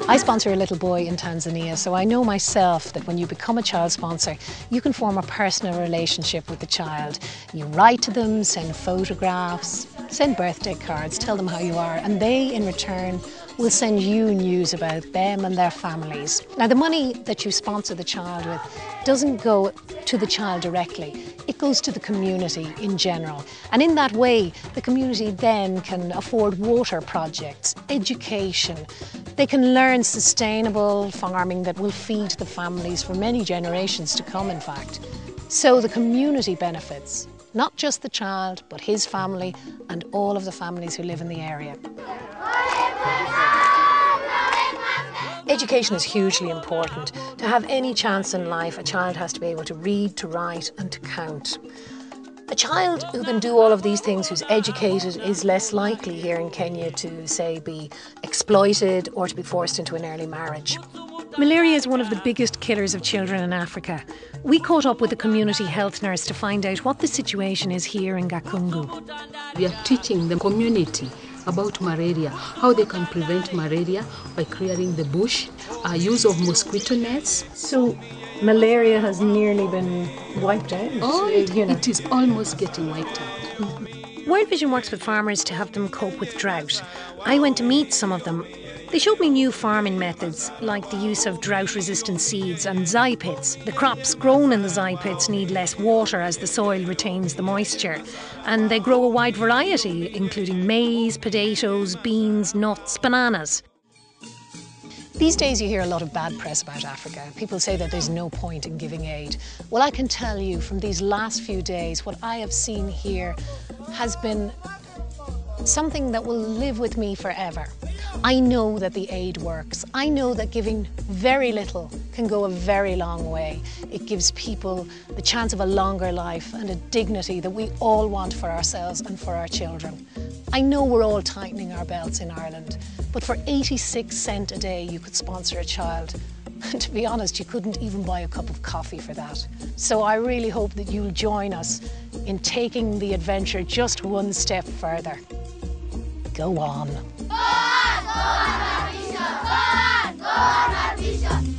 I sponsor a little boy in Tanzania, so I know myself that when you become a child sponsor, you can form a personal relationship with the child. You write to them, send photographs, send birthday cards, tell them how you are, and they, in return, will send you news about them and their families. Now, the money that you sponsor the child with doesn't go to the child directly. It goes to the community in general. And in that way, the community then can afford water projects, education. They can learn sustainable farming that will feed the families for many generations to come, in fact. So the community benefits, not just the child, but his family and all of the families who live in the area. Education is hugely important. To have any chance in life, a child has to be able to read, to write and to count. A child who can do all of these things, who's educated, is less likely here in Kenya to, say, be exploited or to be forced into an early marriage. Malaria is one of the biggest killers of children in Africa. We caught up with a community health nurse to find out what the situation is here in Gakungu. We are teaching the community about malaria, how they can prevent malaria by clearing the bush, use of mosquito nets. So malaria has nearly been wiped out? Oh, it is almost getting wiped out. World Vision works with farmers to help them cope with drought. I went to meet some of them. They showed me new farming methods, like the use of drought-resistant seeds and zai pits. The crops grown in the zai pits need less water as the soil retains the moisture. And they grow a wide variety, including maize, potatoes, beans, nuts, bananas. These days you hear a lot of bad press about Africa. People say that there's no point in giving aid. Well, I can tell you from these last few days, what I have seen here has been something that will live with me forever. I know that the aid works. I know that giving very little can go a very long way. It gives people the chance of a longer life and a dignity that we all want for ourselves and for our children. I know we're all tightening our belts in Ireland, but for 86 cents a day you could sponsor a child. And to be honest, you couldn't even buy a cup of coffee for that. So I really hope that you'll join us in taking the adventure just one step further. Go on. Go on, our vision! Go on, our vision!